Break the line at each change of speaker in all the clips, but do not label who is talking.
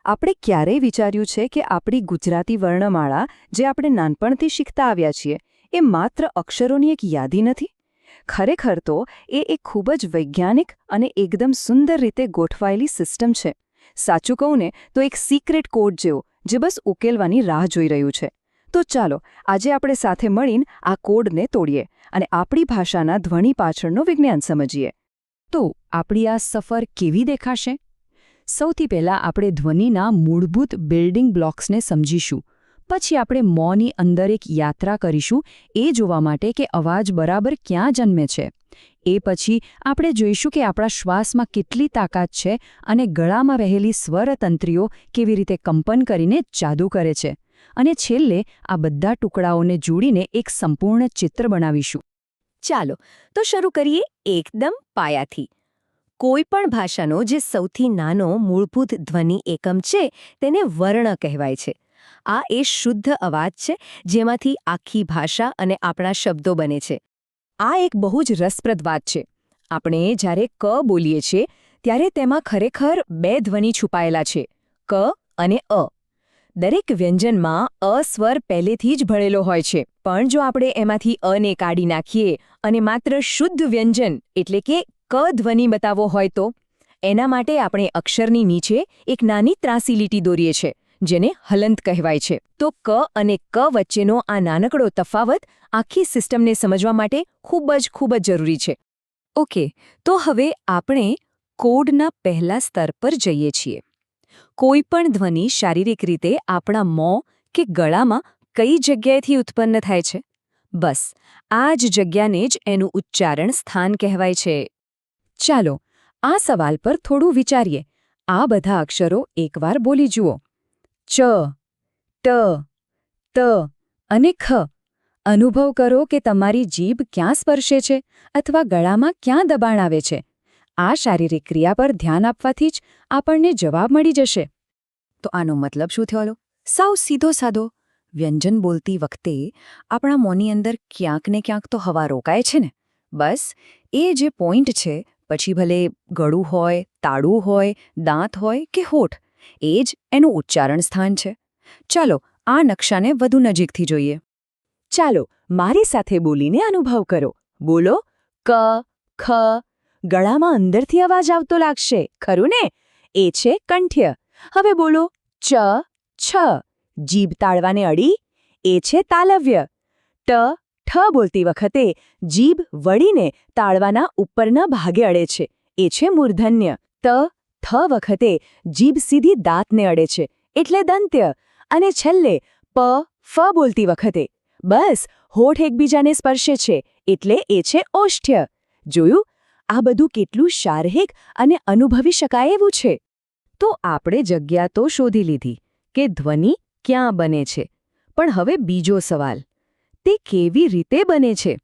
આપણે ક્યારેય વિચાર્યું છે કે આપણી ગુજરાતી વર્ણમાળા જે આપણે નાનપણથી શીખતા આવ્યા છીએ એ માત્ર અક્ષરોની એક યાદી નથી? ખરેખર તો એ એક ખૂબ જ વૈજ્ઞાનિક અને એકદમ સુંદર રીતે ગોઠવાયેલી સિસ્ટમ છે. સાચું કહું ને તો એક સિક્રેટ કોડ જેવો જે બસ ઉકેલવાની રાહ જોઈ રહ્યું છે. તો ચાલો આજે આપણે સાથે મળીને આ કોડને તોડીએ અને આપણી ભાષાના ધ્વનિ પાછળનું વિજ્ઞાન સમજીએ. તો આપણી આ સફર કેવી દેખાશે? સૌથી પહેલાં આપણે ધ્વનિના મૂળભૂત બિલ્ડિંગ બ્લોક્સને સમજીશું. પછી આપણે મોંની અંદર એક યાત્રા કરીશું એ જોવા માટે કે અવાજ બરાબર ક્યાં જન્મે છે. એ પછી આપણે જોઈશું કે આપણા શ્વાસમાં કેટલી તાકાત છે અને ગળામાં રહેલી સ્વરતંત્રીઓ કેવી રીતે કંપન કરીને જાદુ કરે છે. અને છેલ્લે આ બધા ટુકડાઓને જોડીને એક સંપૂર્ણ ચિત્ર બનાવીશું.
ચાલો તો શરૂ કરીએ એકદમ પાયાથી. કોઈ પણ ભાષાનો જે સૌથી નાનો મૂળભૂત ધ્વનિ એકમ છે તેને વર્ણ કહેવાય છે. આ એ શુદ્ધ અવાજ છે જેમાંથી આખી ભાષા અને આપણા શબ્દો બને છે.
આ એક બહુ જ રસપ્રદ વાત છે. આપણે જ્યારે ક બોલીએ છીએ ત્યારે તેમાં ખરેખર બે ધ્વનિ છુપાયેલા છે, ક અને અ. દરેક વ્યંજનમાં અ સ્વર પહેલેથી જ ભળેલો હોય છે, પણ જો આપણે એમાંથી અને કાઢી નાખીએ અને માત્ર શુદ્ધ વ્યંજન એટલે કે ક ધ્વનિ બતાવવો હોય તો એના માટે આપણે અક્ષરની નીચે એક નાની ત્રાંસી લીટી દોરીએ છીએ જેને હલંત કહેવાય છે. તો ક અને ક વચ્ચેનો આ નાનકડો તફાવત આખી સિસ્ટમને સમજવા માટે ખૂબ જ જરૂરી છે.
ઓકે, તો હવે આપણે કોડના પહેલા સ્તર પર જઈએ છીએ. કોઈ પણ ધ્વનિ શારીરિક રીતે આપણા મોં કે ગળામાં કઈ જગ્યાએથી ઉત્પન્ન થાય છે? બસ આ જ જગ્યાને જ એનું ઉચ્ચારણ સ્થાન કહેવાય છે.
ચાલો આ સવાલ પર થોડું વિચારીએ. આ બધા અક્ષરો એકવાર બોલી જુઓ. ચ, ટ, ત અને ખ. અનુભવ કરો કે તમારી જીભ ક્યાં સ્પર્શે છે અથવા ગળામાં ક્યાં દબાણ આવે છે. આ શારીરિક ક્રિયા પર ધ્યાન આપવાથી જ આપણને જવાબ મળી જશે.
તો આનો મતલબ શું થયો? સાવ સીધો સાધો. વ્યંજન બોલતી વખતે આપણા મોંની અંદર ક્યાંક ને ક્યાંક તો હવા રોકાય છે ને. બસ એ જે પોઈન્ટ છે, પછી ભલે ગળું હોય, તાળું હોય, દાંત હોય કે હોઠ, એ જ એનું ઉચ્ચારણ સ્થાન છે. ચાલો આ નકશાને વધુ નજીકથી જોઈએ.
ચાલો મારી સાથે બોલીને અનુભવ કરો. બોલો ક, ખ. ગળામાં અંદરથી અવાજ આવતો લાગશે, ખરું ને? એ છે કંઠ્ય. હવે બોલો ચ, છ. જીભ તાળવાને અડી, એ છે તાલવ્ય. ટ, ઠ બોલતી વખતે જીભ વળીને તાળવાના ઉપરના ભાગે અડે છે, એ છે મૂર્ધન્ય. ત, થ વખતે જીભ સીધી દાંતને અડે છે, એટલે દંત્ય. અને છેલ્લે પ, ફ બોલતી વખતે બસ હોઠ એકબીજાને સ્પર્શે છે, એટલે એ છે ઓષ્ઠ્ય. જોયું? આ બધું કેટલું શારીરિક અને અનુભવી શકાય એવું છે. તો આપણે જગ્યા તો શોધી લીધી કે ધ્વનિ ક્યાં બને છે. પણ હવે બીજો સવાલ, તે કેવી રીતે બને છે?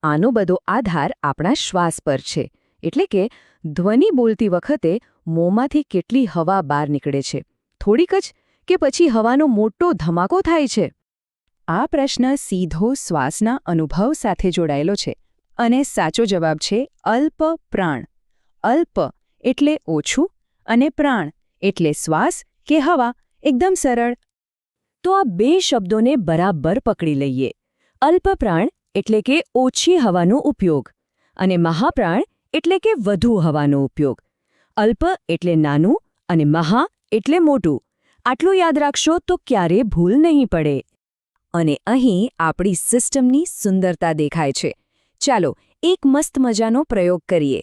આનો બધો આધાર આપણા શ્વાસ પર છે. એટલે કે ધ્વનિ બોલતી વખતે મોંમાંથી કેટલી હવા બહાર નીકળે છે, થોડીક જ કે પછી હવાનો મોટો ધમાકો થાય છે? આ પ્રશ્ન સીધો શ્વાસના અનુભવ સાથે જોડાયેલો છે. અને સાચો જવાબ છે અલ્પ પ્રાણ. અલ્પ એટલે ઓછું અને પ્રાણ એટલે શ્વાસ કે હવા. એકદમ સરળ. તો આ બે શબ્દોને બરાબર પકડી લઈએ. અલ્પ પ્રાણ એટલે કે ઓછી હવાનો ઉપયોગ અને મહાપ્રાણ એટલે કે વધુ હવાનો ઉપયોગ. અલ્પ એટલે નાનું અને મહા એટલે મોટું. આટલું યાદ રાખશો તો ક્યારેય ભૂલ નહીં પડે. અને અહીં આપણી સિસ્ટમની સુંદરતા દેખાય છે. ચાલો એક મસ્ત મજાનો પ્રયોગ કરીએ.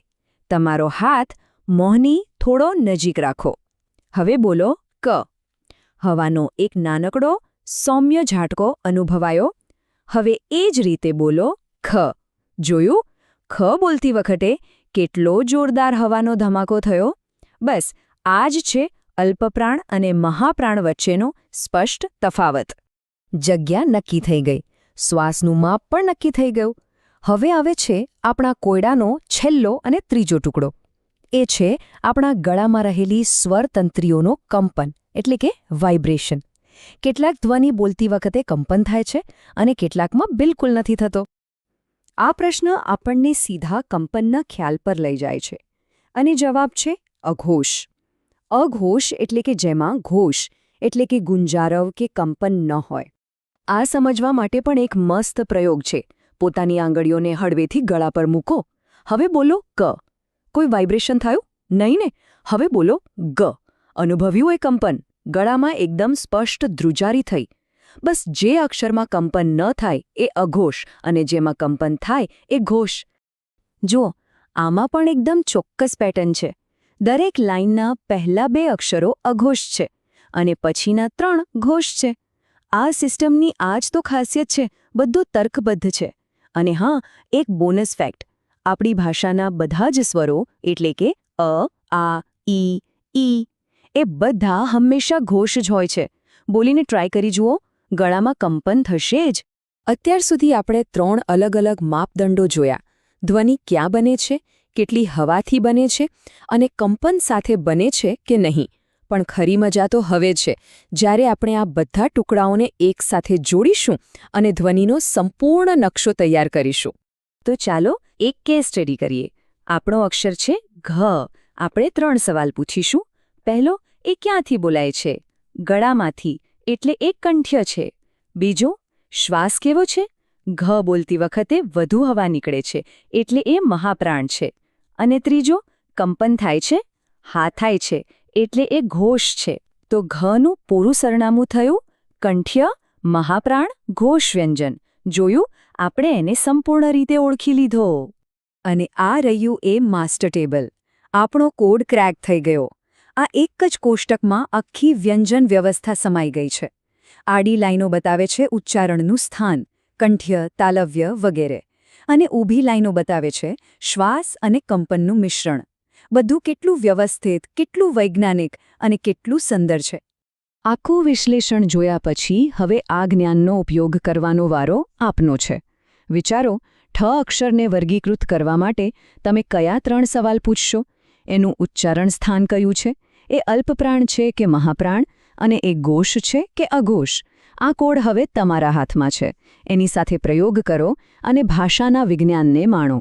તમારો હાથ મોંની થોડો નજીક રાખો. હવે બોલો ક. હવાનો એક નાનકડો સૌમ્ય ઝાટકો અનુભવાયો. હવે એ જ રીતે બોલો ખ. જોયું? ખ બોલતી વખતે કેટલો જોરદાર હવાનો ધમાકો થયો. બસ આ જ છે અલ્પપ્રાણ અને મહાપ્રાણ વચ્ચેનો સ્પષ્ટ તફાવત. જગ્યા નક્કી થઈ ગઈ, શ્વાસનું માપ પણ નક્કી થઈ ગયું. હવે આવે છે આપણા કોયડાનો છેલ્લો અને ત્રીજો ટુકડો. એ છે આપણા ગળામાં રહેલી સ્વરતંત્રીઓનો કંપન એટલે કે વાઇબ્રેશન. કેટલાક ધ્વનિ બોલતી વખતે કંપન થાય છે અને કેટલાકમાં બિલકુલ નથી થતો. આ પ્રશ્ન આપણને સીધા કંપનના ખ્યાલ પર લઈ જાય છે. અને જવાબ છે અઘોષ.
અઘોષ એટલે કે જેમાં ઘોષ એટલે કે ગુંજારવ કે કંપન ન હોય.
આ સમજવા માટે પણ એક મસ્ત પ્રયોગ છે. પોતાની આંગળીઓને હળવેથી ગળા પર મૂકો. હવે બોલો ક. કોઈ વાઇબ્રેશન થયું? નહીં ને? હવે બોલો ગ. અનુભવ્યું એ કંપન? ગળામાં એકદમ સ્પષ્ટ ધ્રુજારી થઈ. બસ જે અક્ષરમાં કંપન ન થાય એ અઘોષ અને જેમાં કંપન થાય એ ઘોષ. જુઓ, આમાં પણ એકદમ ચોક્કસ પેટર્ન છે. દરેક લાઇનના પહેલા 2 અક્ષરો અઘોષ છે અને પછીના 3 ઘોષ છે. આ સિસ્ટમની આ જ તો ખાસિયત છે. બધું તર્કબદ્ધ છે. અને હા, એક બોનસ ફેક્ટ. આપણી ભાષાના બધા જ સ્વરો એટલે કે અ, આ, ઈ એ બધા હંમેશા ઘોષ જ હોય છે. બોલીને ટ્રાય કરી જુઓ, ગળામાં કંપન થશે જ. અત્યાર સુધી આપણે 3 અલગ અલગ માપદંડો જોયા. ધ્વનિ ક્યાં બને છે, કેટલી હવાથી બને છે અને કંપન સાથે બને છે કે નહીં. પણ ખરી મજા તો હવે છે, જ્યારે આપણે આ બધા ટુકડાઓને એકસાથે જોડીશું અને ધ્વનિનો સંપૂર્ણ નકશો તૈયાર કરીશું. તો ચાલો એક કેસ સ્ટડી કરીએ. આપણો અક્ષર છે ઘ. આપણે 3 સવાલ પૂછીશું. પહેલો, એ ક્યાંથી બોલાય છે? ગળામાંથી, એટલે એ કંઠ્ય છે. બીજો, શ્વાસ કેવો છે? ઘ બોલતી વખતે વધુ હવા નીકળે છે, એટલે એ મહાપ્રાણ છે. અને ત્રીજો, કંપન થાય છે? હા, થાય છે, એટલે એ ઘોષ છે. તો ઘનું પૂરું સરનામું થયું કંઠ્ય, મહાપ્રાણ, ઘોષ વ્યંજન. જોયું? આપણે એને સંપૂર્ણ રીતે ઓળખી લીધો. અને આ રહ્યું એ માસ્ટર ટેબલ. આપણો કોડ ક્રેક થઈ ગયો. આ એક જ કોષ્ટકમાં આખી વ્યંજન વ્યવસ્થા સમાઈ ગઈ છે. આડી લાઈનો બતાવે છે ઉચ્ચારણનું સ્થાન, કંઠ્ય, તાલવ્ય વગેરે. અને ઊભી લાઈનો બતાવે છે શ્વાસ અને કંપનનું મિશ્રણ. બધું કેટલું વ્યવસ્થિત, કેટલું વૈજ્ઞાનિક અને કેટલું સુંદર છે. આખું વિશ્લેષણ જોયા પછી હવે આ જ્ઞાનનો ઉપયોગ કરવાનો વારો આપનો છે. વિચારો, ઠ અક્ષરને વર્ગીકૃત કરવા માટે તમે કયા 3 સવાલ પૂછશો? એનું ઉચ્ચારણ સ્થાન કયું છે? એ અલ્પપ્રાણ છે કે મહાપ્રાણ? અને એ ઘોષ છે કે અઘોષ? આ કોડ હવે તમારા હાથમાં છે. એની સાથે પ્રયોગ કરો અને ભાષાના વિજ્ઞાનને માણો.